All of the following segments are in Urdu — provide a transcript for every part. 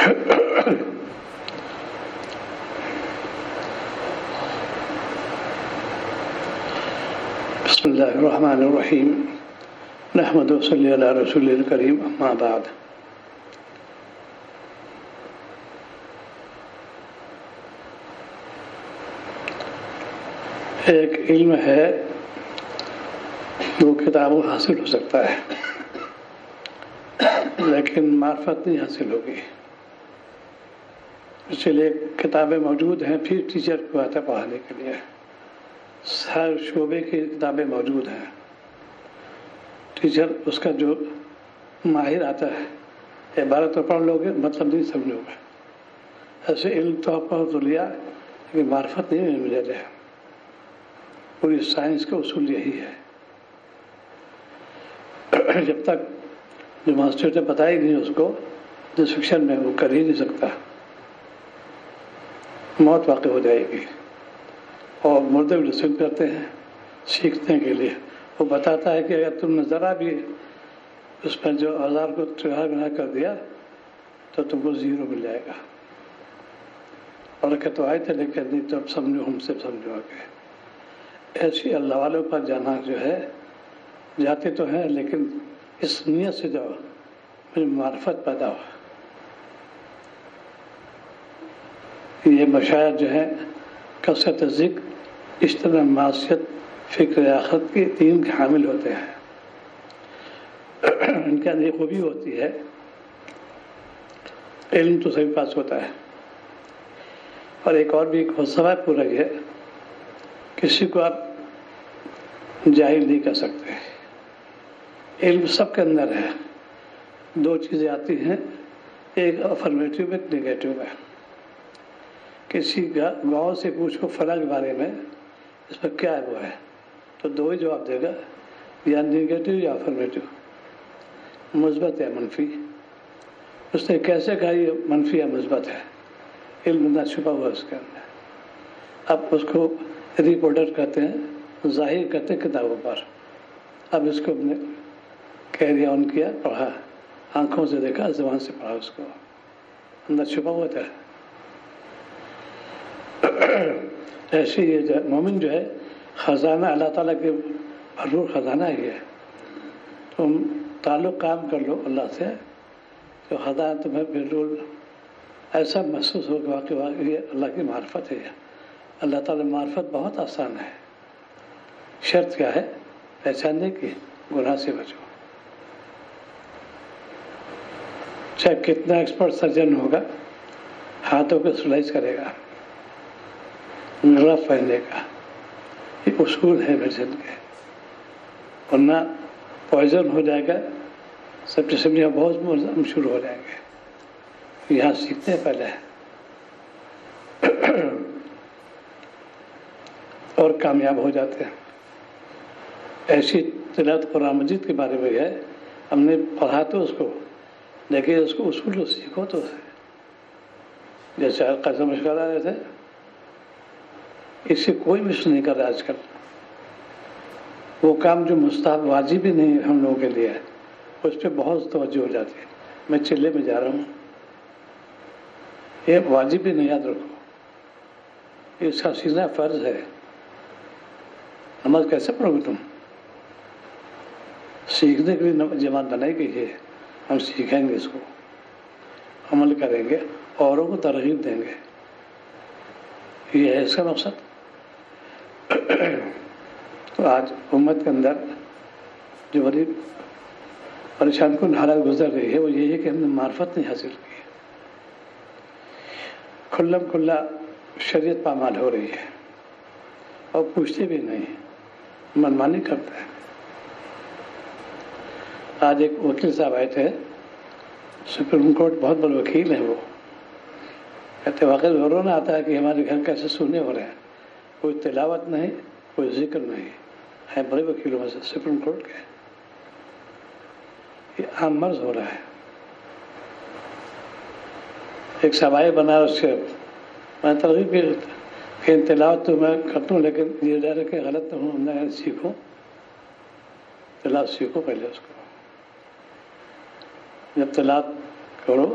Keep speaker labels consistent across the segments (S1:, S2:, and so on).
S1: بسم اللہ الرحمن الرحیم نحمد و صلی علی رسول الکریم اما بعد. ایک علم ہے وہ کتابوں حاصل ہو سکتا ہے لیکن معرفت نہیں حاصل ہوگی. اسی لیے کتابیں موجود ہیں، پھر ٹیچر کو آتا ہے پڑھانے کے لیے. ہر شعبے کی کتابیں موجود ہیں. ٹیچر اس کا جو ماہر آتا ہے، عبارت تو پڑھ لو گے مطلب نہیں سمجھو گے. ایسے علم تو پڑھ تو لیا لیکن معرفت نہیں ملے رہے. پوری سائنس کا اصول یہی ہے، جب تک جو ماسٹر نے بتائی نہیں اس کو جس سیکشن میں وہ کر ہی نہیں سکتا، موت واقع ہو جائے گی. اور مردے بھی رسول کرتے ہیں سیکھنے کے لیے. وہ بتاتا ہے کہ اگر تم نے ذرا بھی اس پر جو اوزار کو ٹھہرا کر دیا تو تم کو 0 مل جائے گا. اور کہ تو آئے تھے لیکن نہیں تو اب سمجھو ہم سے سمجھو گے. ایسی اللہ والوں پر جانا جو ہے، جاتے تو ہیں لیکن اس نیت سے جاؤ مجھے معرفت پیدا ہو. یہ مشاعر جو ہے کثرت ذکر، اجتناب معصیت، فکر آخرت کی دین کے حامل ہوتے ہیں. ان کے اندر خوبی ہوتی ہے، علم تو سبھی پاس ہوتا ہے. اور ایک اور بھی ایک فلسفہ پورا ہے، کسی کو آپ جاہل نہیں کر سکتے. علم سب کے اندر ہے. 2 چیزیں آتی ہیں، ایک افرمیٹیو ایک نیگیٹو ہے. کسی گاؤں سے پوچھ کو فلاں کے بارے میں اس پر کیا ہے وہ ہے تو 2 ہی جواب دے گا، یا نیگیٹو یا افرمیٹو، مثبت یا منفی. اس نے کیسے کہا یہ منفی یا مثبت ہے؟ علم نہ چھپا ہوا اس کے اندر. اب اس کو رپورٹر کہتے ہیں، ظاہر کرتے ہیں کتابوں پر. اب اس کو نے کیری آن کیا، پڑھا، آنکھوں سے دیکھا، زبان سے پڑھا، اس کو اندر چھپا ہوا تھا. ایسے یہ جو مومن جو ہے خزانہ اللہ تعالیٰ کے بھرپور خزانہ ہی ہے. تم تعلق قائم کر لو اللہ سے تو خزانہ تمہیں بالکل ایسا محسوس ہوگا کہ یہ اللہ کی معرفت ہے. اللہ تعالیٰ معرفت بہت آسان ہے. شرط کیا ہے؟ پہچاننے کی، گناہ سے بچو. چاہے کتنا ایکسپرٹ سرجن ہوگا، ہاتھوں کو سلائز کرے گا، گلف پہننے کا، یہ اصول ہے میڈیسن کے. ورنہ پوائزن ہو جائے گا، سب جسم بہت مشہور ہو جائیں گے. یہاں سیکھتے ہیں پہلے اور کامیاب ہو جاتے ہیں. ایسی تلاوت قرآن مجید کے بارے میں ہے، ہم نے پڑھا تو اس کو، دیکھیے اس کو اصول کو سیکھو. تو جیسے قسم مشکل آ رہے تھے، اس سے کوئی مس نہیں کر رہا آج کل. وہ کام جو مستحب واجب ہی نہیں ہم لوگوں کے لیے ہے، اس پہ بہت توجہ ہو جاتی ہے. میں چلے میں جا رہا ہوں، یہ واجب ہی نہیں، یاد رکھو. اس کا سینا فرض ہے. نماز کیسے پڑھو گے تم؟ سیکھنے کے لیے جماعت بنائی گئی ہے. ہم سیکھیں گے، اس کو عمل کریں گے، اوروں کو ترغیب دیں گے. یہ ہے اس کا مقصد. تو آج امت کے اندر جو بڑی پریشان کن حالت گزر رہی ہے وہ یہی ہے کہ ہم نے معرفت نہیں حاصل کی. کھلم کھلا شریعت پامال ہو رہی ہے اور پوچھتے بھی نہیں، منمانی کرتے ہیں. آج ایک وکیل صاحب آئے تھے سپریم کورٹ، بہت بڑے وکیل ہیں. وہ کہتے واقعی رونا آتا ہے کہ ہمارے گھر کیسے سونے ہو رہے ہیں، کوئی تلاوت نہیں، کوئی ذکر نہیں. ہے بڑے وکیلوں میں سے سپریم کورٹ کے. یہ عام مرض ہو رہا ہے. ایک سوائے بنا اس سے میں ترغیب بھی کہ تلاوت تو میں کرتا ہوں لیکن یہ ڈر ہے کہ غلط نہ ہوں، میں سیکھوں. تلاوت سیکھو پہلے. اس کو جب تلاوت کرو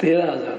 S1: 13,000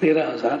S1: 13,000।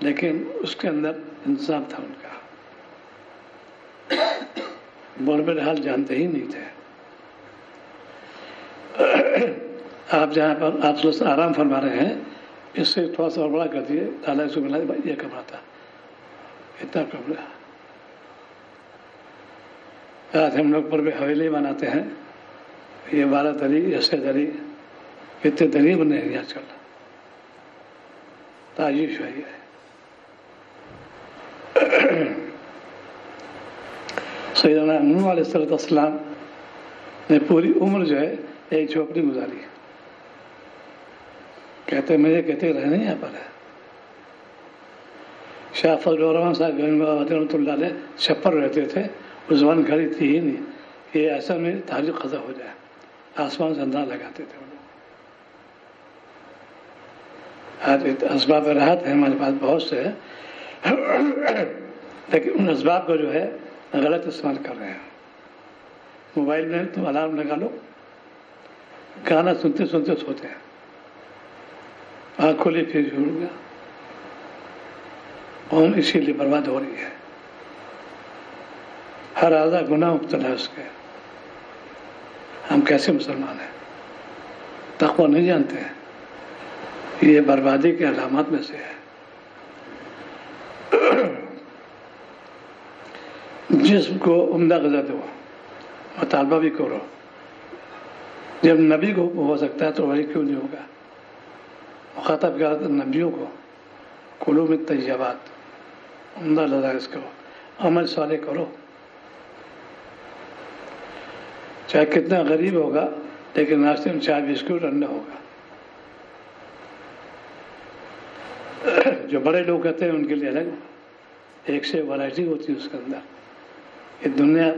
S1: لیکن اس کے اندر انتظام تھا ان کا. بول حال جانتے ہی نہیں تھے. آپ جہاں پر آپ آرام فرما رہے ہیں اس سے تھوڑا سا اور بڑا کر دیے. تعالیٰ اس کو ملا یہ کمرہ تھا, اتنا کمرہ. آج ہم لوگ پر بھی حویلی بناتے ہیں. یہ 12 دری, ایسے دری, اتنے دری بنے ہیں آج کل. تعجیش ہے یہ. سیدنا نوح علیہ السلام نے پوری عمر جو ہے ایک جھوپڑی گزاری. کہتے مجھے کہتے رہے نہیں یہاں پر ہے. شاہ فضل الرحمان صاحب رحمۃ اللہ علیہ چھپر رہتے تھے. اس زبان گھڑی تھی ہی نہیں کہ ایسا میں تاریخ قضا ہو جائے. آسمان سے انداز لگاتے تھے وہ لوگ. آج اسباب راحت ہے ہمارے پاس بہت سے ہیں, لیکن ان اسباب کو جو ہے غلط استعمال کر رہے ہیں. موبائل میں تم الارم لگا لو, گانا سنتے سنتے سوتے ہیں, آنکھ کھلی پھر جھوڑ گیا, اور اسی لیے برباد ہو رہی ہے. ہر اعضا گناہ مبتلا ہے اس کے. ہم کیسے مسلمان ہیں؟ تقویٰ نہیں جانتے ہیں. یہ بربادی کے علامات میں سے ہے. جسم کو عمدہ غذا دو, مطالبہ بھی کرو. جب نبی کو ہو سکتا ہے تو وہی کیوں نہیں ہوگا؟ مخاطب کیا نبیوں کو, کلوا من الطیبات, عمدہ لذائذ کرو, عمل صالح کرو. چاہے کتنا غریب ہوگا لیکن ناشتے میں چائے بسکٹ انڈا ہوگا. جو بڑے لوگ کہتے ہیں ان کے لیے الگ ایک سے ورائٹی ہوتی ہے اس کے اندر. یہ دنیا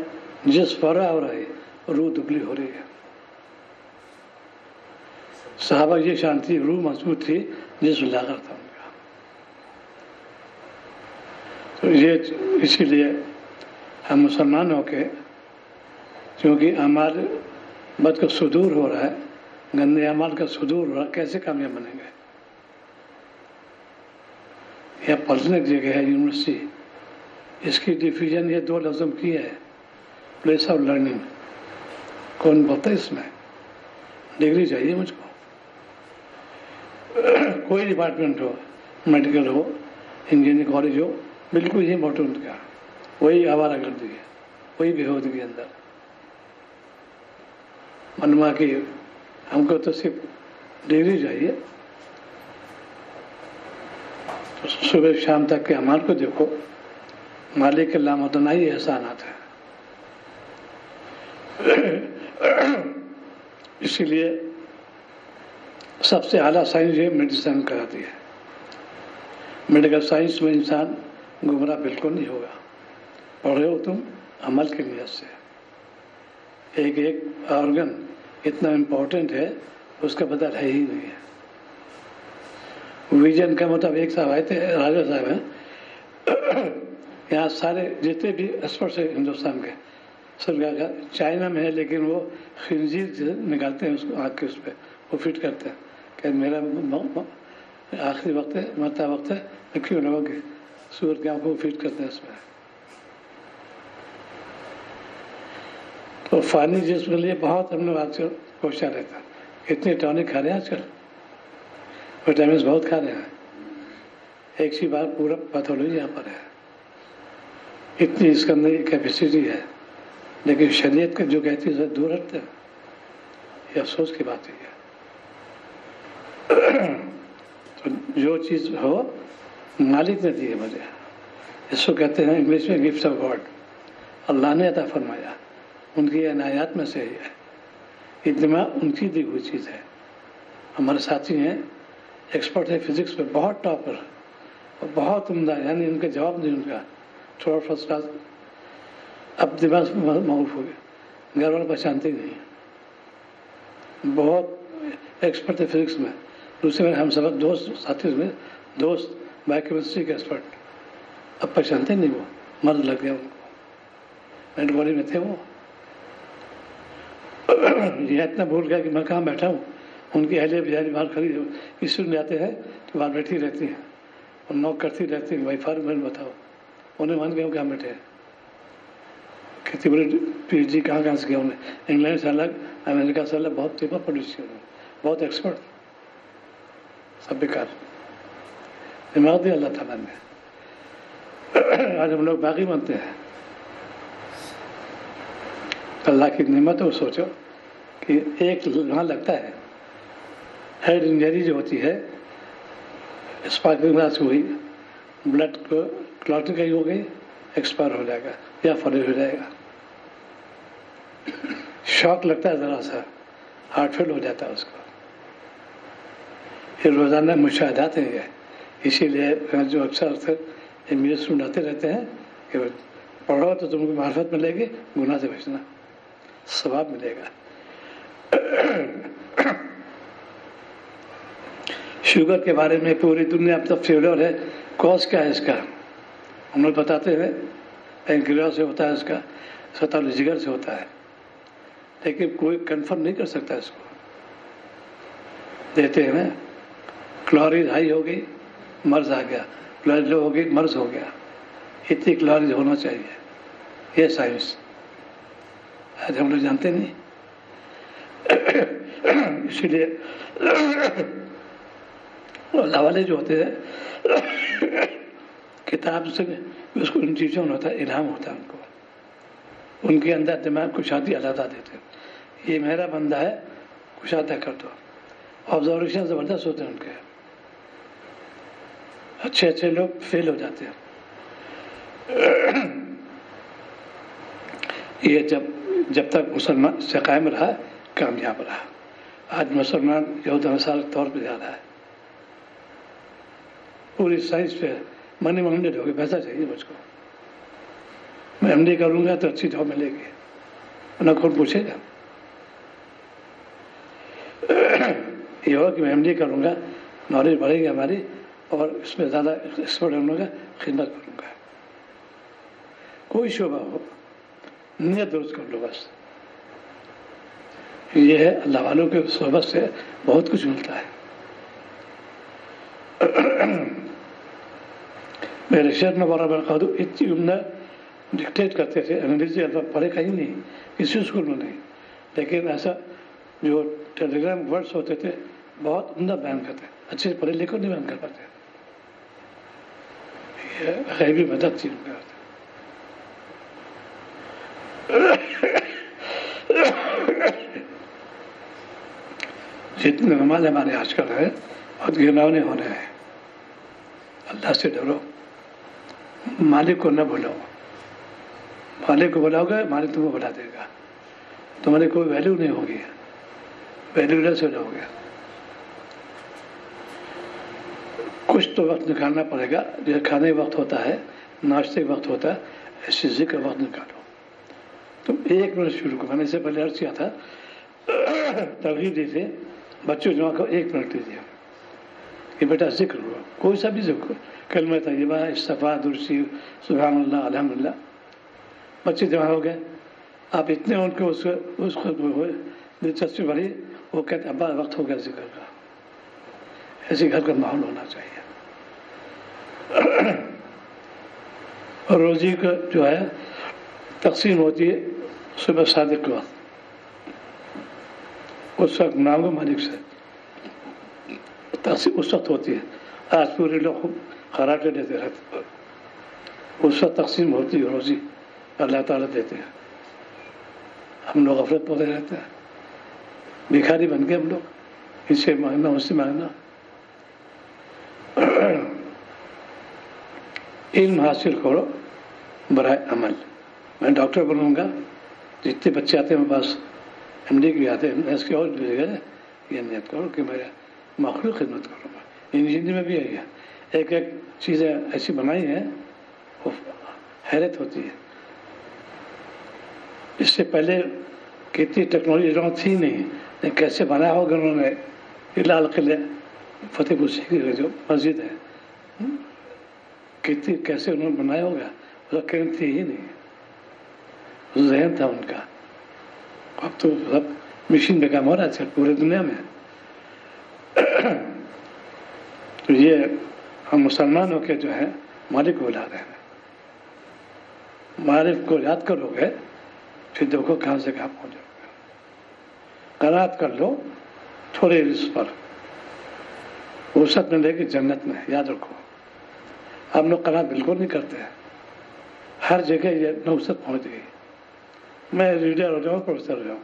S1: جس فرا ہو رہی ہے روح دبلی ہو رہی ہے. صحابہ یہ شان تھی, روح مضبوط تھی, جس لاغر تھا ان کا. تو یہ اسی لیے ہم مسلمان ہو کے, کیونکہ ہمارے بد کا صدور ہو رہا ہے, گندے اعمال کا صدور ہو رہا ہے, کیسے کامیاب بنیں گے؟ یہ پڑھنے کی جگہ ہے یونیورسٹی. اس کی ڈیفیژن یہ 2 لفظوں کی ہے, پلیس آف لرننگ. کون بولتا ہے اس میں؟ ڈگری چاہیے مجھ کو. کوئی ڈپارٹمنٹ ہو, میڈیکل ہو, انجینئرنگ کالج ہو, بالکل یہ موٹو ان کا. وہی آوارہ گردی ہے, وہی بےہودگی اندر. منما کی ہم کو تو صرف ڈگری چاہیے. صبح شام تک کے اعمال کو دیکھو, مالک کے لامتناہی احسانات ہیں. اسی لیے سب سے اعلیٰ سائنس یہ میڈیسن کراتی ہے. میڈیکل سائنس میں انسان گمراہ بالکل نہیں ہوگا. پڑھ رہے ہو تم عمل کی نیت سے. ایک ایک آرگن اتنا امپورٹنٹ ہے, اس کا پتہ ہے ہی نہیں ہے. ویژن کا مطلب ایک صاحب آئے تھے, راجا صاحب ہیں یہاں, سارے جتنے بھی ایکسپرٹس ہیں ہندوستان کے سب کا چائنا میں ہے, لیکن وہ خنزیر نکالتے ہیں اس کو آنکھ کے اس پہ وہ فٹ کرتے ہیں کہ میرا آخری وقت ہے, مرتا وقت ہے, میں کیوں لگوں گی سور کی آنکھ کو فٹ کرتے ہیں اس میں. تو فانی جسم کے لیے بہت ہم لوگ آج کل کوشاں رہتا ہے. اتنے ٹانک کھا رہے ہیں آج کل, وٹامنس بہت کھا رہے ہیں. ایک سی بار پورا پیتھولوجی یہاں پر ہے, اتنی اس کے اندر کیپیسٹی ہے, لیکن شریعت کا جو کہتی ہے دور ہٹتے ہیں. یہ افسوس کی بات ہے. تو جو چیز ہو مالک نے دی ہے مجھے. اس کو کہتے ہیں انگلش میں گفٹ آف گاڈ. اللہ نے عطا فرمایا, ان کی عنایات میں سے ہی ہے. اجتماع ان کی دی ہوئی چیز ہے. ہمارے ساتھی ہیں, ایکسپرٹ ہے فزکس میں, بہت ٹاپر اور بہت عمدہ, یعنی ان کا جواب نہیں ان کا تھوڑا فرسٹ کلاس. اب دماغ معروف ہو گئے, گھر والے پہچانتے ہی نہیں. بہت ایکسپرٹ ہے فزکس میں. دوسرے میں ہم سب دوست ساتھی میں دوست بایو کیمسٹری کے ایکسپرٹ, اب پہچانتے نہیں. وہ مرض لگ گیا ان کو, میڈ باڈی میں تھے وہ. یہ اتنا بھول گیا کہ میں کہاں بیٹھا ہوں. ان کی اہلیہ بجاری باہر کھڑی, کسی میں آتے ہیں کہ باہر بیٹھی رہتی ہیں, اور نوک کرتی رہتی بھائی فارم بتاؤ. انہیں مان گئے کیا بیٹھے کتنی بڑی پی ایچ ڈی کہاں سے کیا انہیں, انگلینڈ سے الگ, امریکہ سے الگ, بہت پیپر پبلش کیے, بہت ایکسپرٹ, سب بیکار. دماغ دیا اللہ تعالیٰ نے. آج ہم لوگ باقی بنتے ہیں. اللہ کی نعمت ہے. وہ سوچو کہ ایک وہاں لگتا ہے ہیڈ انجری جو ہوتی ہے, اسپارکنگ گلاس ہوئی, بلڈ کلاٹنگ کا ہی ہو گئی, ایکسپائر ہو جائے گا یا فیل ہو جائے گا. شاک لگتا ہے ذرا سا, ہارٹ فیل ہو جاتا ہے اس کو. یہ روزانہ مشاہدات ہیں یہ. اسی لیے جو اکثر میرے اسٹوڈنٹ آتے رہتے ہیں کہ پڑھو تو تم کو معرفت ملے گی, گناہ سے بچنا, ثواب ملے گا. شوگر کے بارے میں پوری دنیا اب تک فیلر ہے. کاز کیا ہے اس کا؟ ہم لوگ بتاتے ہیں پینکریاس سے ہوتا ہے, اس کا ستاول جگر سے ہوتا ہے, لیکن کوئی کنفرم نہیں کر سکتا اس کو. دیتے ہیں کلوریز ہائی ہو گئی, مرض آ گیا, کلوریز لو ہو گئی, مرض ہو گیا. اتنی کلوریز ہونا چاہیے, یہ سائنس آج ہم لوگ جانتے نہیں. اسی لیے اللہ والے جو ہوتے ہیں کتاب سے اس کو انٹیویژن ہوتا ہے, الہام ہوتا ہے ان کو. ان کے اندر دماغ کو شادی علیحدہ دیتے ہیں, یہ میرا بندہ ہے, کشادہ کر دو. آبزرویشن زبردست ہوتے ہیں ان کے. اچھے لوگ فیل ہو جاتے ہیں. یہ جب تک مسلمان سے قائم رہا کامیاب رہا. آج مسلمان یہود مثال طور پہ جا رہا ہے. پوری سائنس پہ منی مانڈیڈ ہو گئی, پیسہ چاہیے مجھ کو, میں ایم ڈی کروں گا تو اچھی جاب ملے گی, انہیں کون پوچھے گا. یہ ہو کہ میں ایم ڈی کروں گا, نالج بڑھے گی ہماری, اور اس میں زیادہ ایکسپرٹ ہم لوگ خدمت کروں گا. کوئی شعبہ ہو, نیت درست کر لو بس. یہ ہے اللہ والوں کے صحبت سے بہت کچھ ملتا ہے. میرے شہر میں بڑا قادو اتنی عمدہ ڈکٹیٹ کرتے تھے, انگریزی الفاظ پڑھے کہیں نہیں, کسی اسکول میں نہیں, لیکن ایسا جو ٹیلی گرام ورڈس ہوتے تھے بہت عمدہ بیان کرتے, اچھے سے پڑھے لکھے نہیں بیان کر پاتے. یہ غیبی مدد تھی ان کا. جتنے نماز ہمارے آج کل ہے بہت گھناؤنے ہو رہے ہیں. اللہ سے ڈرو, مالک کو نہ بھلاؤ. مالک کو بلاؤ گے, مالک تمہیں بلا دے گا. تمہاری کوئی ویلیو نہیں ہوگی, ویلیو لیس ہو جاؤ گے. کچھ تو وقت نکالنا پڑے گا. جیسے کھانے وقت ہوتا ہے, ناشتے وقت ہوتا ہے, ایسی ذکر وقت نکالو. تم 1 منٹ شروع کرو. میں نے اس سے پہلے عرض کیا تھا, ترغیب دی تھی بچوں جمع کو 1 منٹ دیجیے کہ بیٹا ذکر ہوا, کوئی سا بھی ذکر, کلمہ طیبہ, استغفار, درسی, سبحان اللہ, الحمدللہ. بچے جمع ہو گئے, آپ اتنے ان کو اس کو دلچسپی بڑھی, وہ کہتے ابا وقت ہو گیا ذکر کا. ایسے گھر کا ماحول ہونا چاہیے. اور روزی کا جو ہے تقسیم ہوتی ہے صبح صادق کے وقت, اس وقت مانگو مالک سے. تقسیم اس وقت ہوتی ہے. آج پورے لوگ خراٹے دیتے رہتے, اس وقت تقسیم ہوتی ہے روزی, اللہ تعالیٰ دیتے ہیں. ہم لوگ غفلت پڑے رہتے ہیں, بھکاری بن گئے ہم لوگ, اس سے مانگنا اس سے مانگنا. علم حاصل کرو برائے عمل. میں ڈاکٹر بنوں گا, جتنے بچے آتے ہیں میرے پاس, ایم ڈی بھی آتے ہیں, اس کے اور یہ نیت کرو کہ میں مخلوق خدمت کروں گا. انجینئر میں بھی یہی ہے, ایک چیزیں ایسی بنائی ہیں وہ حیرت ہوتی ہے. اس سے پہلے کتنی ٹیکنالوجی تھی نہیں, لیکن کیسے بنایا ہوگا انہوں نے. لال قلعہ فتح پور سیکری جو مسجد ہے, کتنی کیسے انہوں نے بنایا ہوگا, اس کا تھی ہی نہیں, ذہن تھا ان کا. اب تو سب مشین پہ کام ہو رہا ہے پورے دنیا میں. تو یہ ہم مسلمانوں کے جو ہے مالک کو بلا رہے ہیں. مالک کو یاد کرو گے پھر دیکھو کہاں سے کہاں پہنچ جاؤ گے. قناعت کر لو تھوڑے رزق پر، وسعت ملے گی جنت میں. یاد رکھو ہم لوگ قناعت بالکل نہیں کرتے ہیں. ہر جگہ یہ نوسط پہنچ گئی. میں ریڈر ہو جاؤں پروفیسر ہو جاؤں،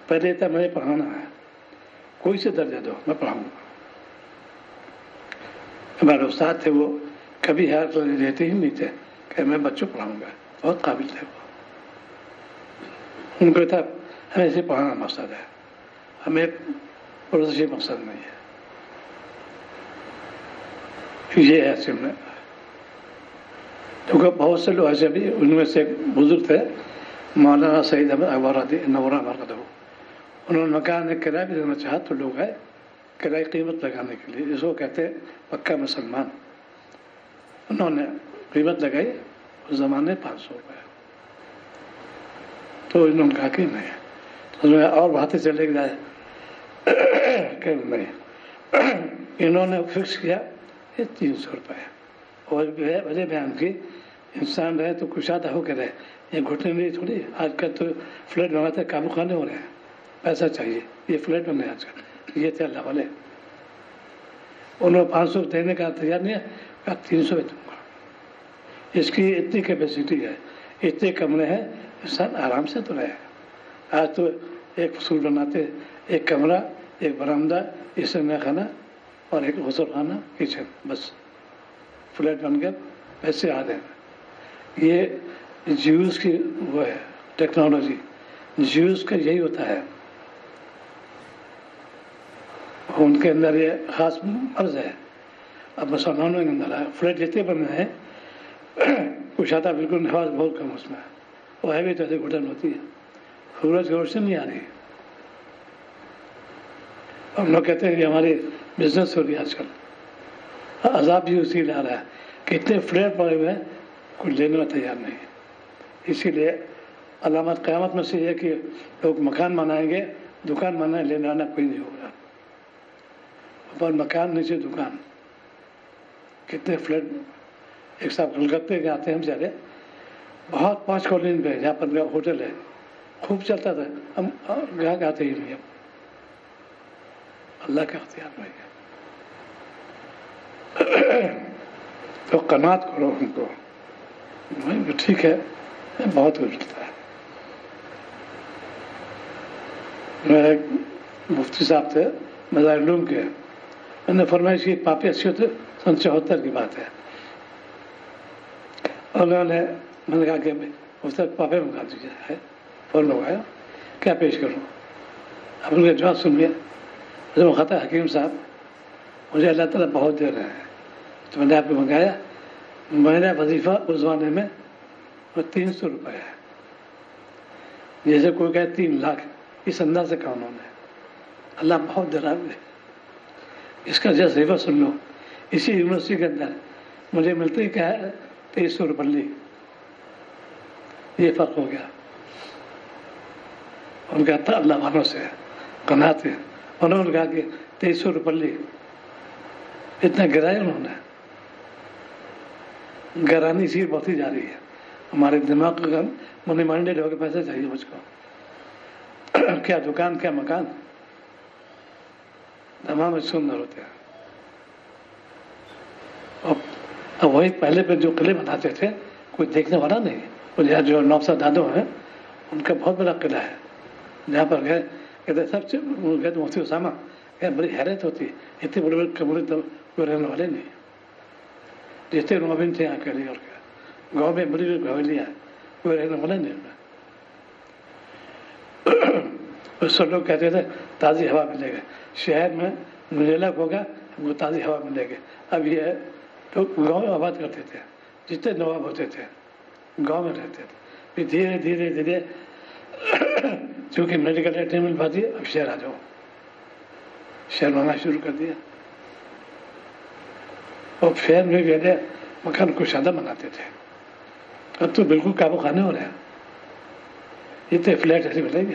S1: پہلے تھا مجھے پڑھانا ہے، کوئی سے درجہ دو میں پڑھاؤں گا. ہمارے استاد تھے وہ کبھی ہاتھ لیتے ہی نہیں تھے کہ میں بچوں پڑھاؤں گا. بہت قابل تھے وہ. ان کو تھا ہمیں ایسے پڑھانا مقصد ہے، ہمیں پروفیسرشپ مقصد نہیں ہے. یہ ہے اصل میں. کیونکہ بہت سے لوگ ایسے بھی، ان میں سے ایک بزرگ تھے مولانا سعید احمد اکبرآبادی نورہ مرکز. انہوں نے مکان ایک کرایہ بھی دینا چاہا تو لوگ آئے کرایہ قیمت لگانے کے لیے، جس کو کہتے ہیں پکا مسلمان. انہوں نے قیمت لگائی اس زمانے 500 روپئے. تو انہوں نے کہا کہ نہیں، تو اور باتیں چلے گئے کہ نہیں. انہوں نے فکس کیا یہ 300 روپئے. اور وجہ بیان کی انسان رہے تو کشادہ ہو کے رہے. یہ گھٹنے نہیں تھوڑی. آج کل تو فلیٹ بناتے قابو خانے ہو رہے ہیں، پیسہ چاہیے. یہ فلیٹ بنے آج کل. یہ تھے اللہ والے. انہوں نے 500 دینے کا تیار نہیں ہے، کہا 300 دوں گا. اس کی اتنی کیپیسٹی ہے، اتنے کمرے ہیں، انسان آرام سے تو رہے. آج تو ایک فصول بناتے، ایک کمرہ، ایک برآمدہ، اس میں خانہ اور ایک غسل خانہ، کچن، بس فلیٹ بن گیا. پیسے آ رہے ہیں. یہ جیوز کی وہ ہے ٹیکنالوجی. جیوز کا یہی ہوتا ہے، ان کے اندر یہ خاص مرض ہے. اب مسلمانوں کے اندر فلیٹ جتنے بنے ہیں کشادہ بالکل نواز بہت کم اس میں. وہ ہے بھی تو ایسے گھٹن ہوتی ہے، سورج کی روشنی نہیں آ رہی. ہم لوگ کہتے ہیں کہ ہماری بزنس ہو رہی ہے آج کل. عذاب بھی اسی لیے آ رہا ہے کہ اتنے فلیٹ پڑے ہوئے ہیں کوئی لینے میں تیار نہیں ہے. اسی لیے علامت قیامت میں سے یہ کہ لوگ مکان بنائیں گے، دکان بنائیں، لینے آنا کوئی نہیں ہوگا. اوپر مکان نیچے دکان. کتنے فلیٹ ایک صاحب کلکتے کے آتے ہیں ہم جارے بہت 5 کالونی پہ جہاں پر ہوٹل ہے خوب چلتا تھا. ہم گاہک آتے ہی نہیں. اللہ کا اختیار نہیں ہے. تو قناعت کرو ان کو. ٹھیک ہے بہت کچھ ملتا ہے. میرے مفتی صاحب تھے مظاہر علوم کے، میں نے فرمائش کی پاپی 80 ہوتے 74 کی بات ہے. اور میں نے کہا کہ اس تک پاپے منگا دیجیے ہے. فون لگایا کیا پیش کروں. اب ان کا جواب سنیے. وہ خطا حکیم صاحب مجھے اللہ تعالیٰ بہت دے رہے ہیں تو میں نے آپ کو منگایا. میرا وظیفہ اس زمانے میں 300 روپئے ہے. جیسے کوئی کہے 3 لاکھ. اس انداز سے کہا انہوں نے. اللہ بہت دے رہا ہے. اس کا وظیفہ سن لو. اسی یونیورسٹی کے اندر مجھے ملتے ہی کیا ہے 2300 روپئے. یہ فرق ہو گیا. ان کا تھا اللہ والوں سے قناعت ہے. انہوں نے کہا کہ 2300 روپئے اتنا گرایا. انہوں نے گرانی سی بڑھتی جا رہی ہے. ہمارے دماغ کا منی مانڈیڈ ہو کے پیسے چاہیے مجھ کو. کیا دکان کیا مکان تمام سندر ہوتے ہیں. اب وہی پہلے پہ جو قلعے بناتے تھے کوئی دیکھنے والا نہیں. اور یہاں جو نوبسا دادو ہیں ان کا بہت بڑا قلعہ ہے. جہاں پر گئے کہتے سب سے مفتی اسامہ کہ بڑی حیرت ہوتی ہے اتنے بڑے بڑے کمرے تو کوئی رہنے والے نہیں. جتنے نوابین تھے یہاں کے لیے اور کیا گاؤں میں بڑی بڑی حویلیاں کوئی رہنے والے نہیں. اس سے لوگ کہتے تھے تازی ہوا ملے گا. شہر میں مجلک ہوگا ہم کو تازی ہوا ملے گی. اب یہ لوگ گاؤں میں آباد کرتے تھے. جتنے نواب ہوتے تھے گاؤں میں رہتے تھے. پھر دھیرے دھیرے دھیرے چونکہ میڈیکل ایڈ نہیں مل پاتی اب شہر آ جاؤ. شہر بنانا شروع کر دیا. اور شہر میں پہلے مکان کشادہ بناتے تھے. اب تو بالکل قابو خانے ہو رہے ہیں. اتنے فلیٹ ایسے ملیں گے.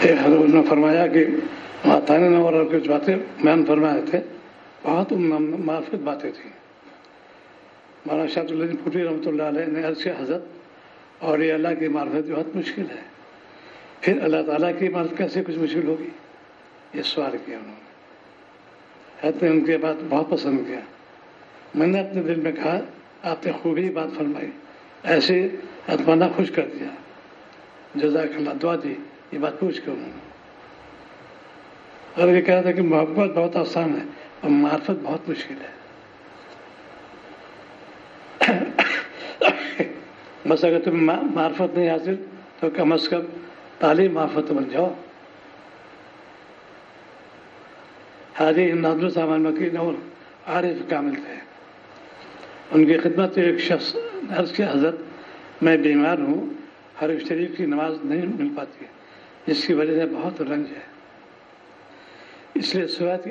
S1: ایک حضرت نے فرمایا کہ وہاں تانے نور اور کچھ باتیں بیان فرمائے تھے، بہت معرفت باتیں تھیں. مولانا شاہد الدین پھوٹی رحمۃ اللہ علیہ نے عرض کیا حضرت اور یہ اللہ کی معرفت بہت مشکل ہے، پھر اللہ تعالیٰ کی معرفت کیسے کچھ مشکل ہوگی؟ یہ سوال کیا انہوں نے. حضرت نے ان کی بات بہت پسند کیا. میں نے اپنے دل میں کہا آپ نے خوبی بات فرمائی، ایسے اتمنا خوش کر دیا. جزاک اللہ، دعا دی. یہ بات پوچھ کے انہوں نے اور یہ کہا تھا کہ محبت بہت آسان ہے اور معرفت بہت مشکل ہے. بس اگر تم معرفت نہیں حاصل تو کم از کم تعلیم معرفت بن جاؤ. حاجی نادر صاحب مکین اور عارف کامل تھے. ان کی خدمت میں ایک شخص عرض کیا حضرت میں بیمار ہوں، حرم شریف کی نماز نہیں مل پاتی جس کی وجہ سے بہت رنج ہے، اس لیے صحت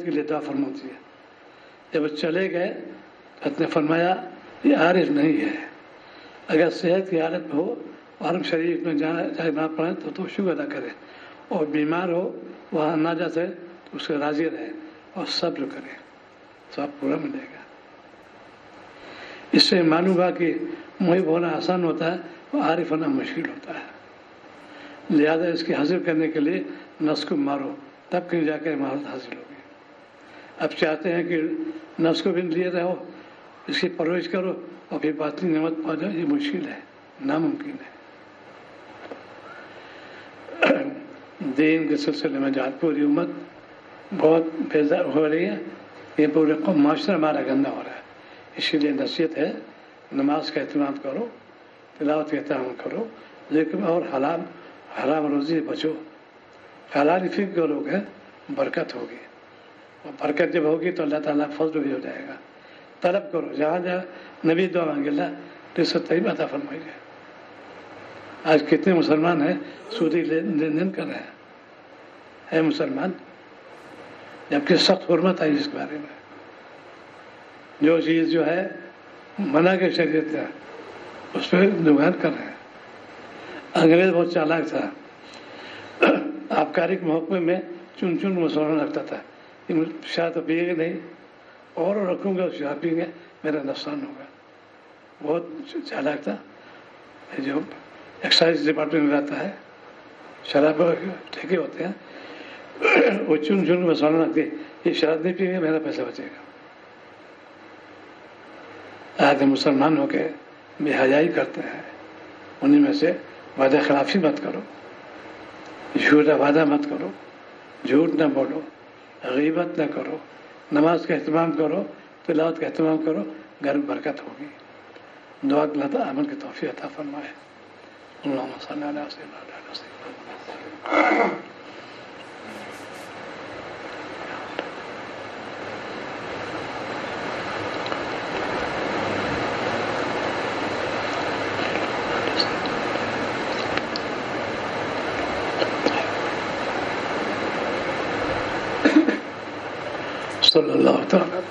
S1: کے لیے دعا فرماتی ہے. جب وہ چلے گئے حضرت نے فرمایا یہ عارف نہیں ہے، اگر صحت کی حالت ہو حرم شریف میں جانا پڑے تو شکر ادا کرے، اور بیمار ہو وہاں نہ جا سکے تو اس سے راضی رہے اور صبر کرے، سب پورا ملے گا. اس سے معلوم ہوا کہ محب ہونا آسان ہوتا ہے اور عارف ہونا مشکل ہوتا ہے. لہذا اس کی حاصل کرنے کے لیے نفس کو مارو، تب کہیں جا کے مہارت حاصل ہوگی. اب چاہتے ہیں کہ نفس کو بھی لیے رہو، اس کی پرورش کرو اور پھر باطنی نعمت پا جاؤ، یہ مشکل ہے، ناممکن ہے. دین کے سلسلے میں جہاں پوری امت بہت بیزار ہو رہی ہے، یہ پورے معاشرہ ہمارا گندا ہو رہا ہے. اسی لیے نصیحت ہے نماز کا اہتمام کرو، تلاوت کا اہتمام کرو، لیکن اور حرام روزی بچو. حلال فکر کرو گے برکت ہوگی، اور برکت جب ہوگی تو اللہ تعالیٰ فضل بھی ہو جائے گا. طلب کرو، جہاں نبی دعا مانگے اللہ رزق طیب عطا فرمائے گا. آج کتنے مسلمان ہیں سودی لین دین کر رہے ہیں، ہے مسلمان، جبکہ سخت حرمت آئی اس کے بارے میں. جو چیز جو ہے منع کے شریعت ہے اس پہ دکان کر رہے ہیں. انگریز بہت چالاک تھا، آبکاری کے محکمے میں چن مسلمان رکھتا تھا کہ شراب تو پیے گا نہیں، اور رکھوں گا شراب پئیں گے میرا نقصان ہوگا. بہت چالاک تھا. جو ایکسائز ڈپارٹمنٹ میں رہتا ہے، شراب ٹھیکے ہوتے ہیں، وہ چن مسلمان رکھتے یہ شراب نہیں پئیں گے میرا پیسہ بچے گا. آج مسلمان ہو کے بے حیائی کرتے ہیں. انہیں میں سے وعدہ خلافی مت کرو، جھوٹا وعدہ مت کرو، جھوٹ نہ بولو، غیبت نہ کرو، نماز کا اہتمام کرو، تلاوت کا اہتمام کرو، گھر میں برکت ہوگی. دعا اللہ تعالیٰ عمل کی توفیق عطا فرمائے. اللہم صلی علی سیدنا محمد. صلی اللہ تعالیٰ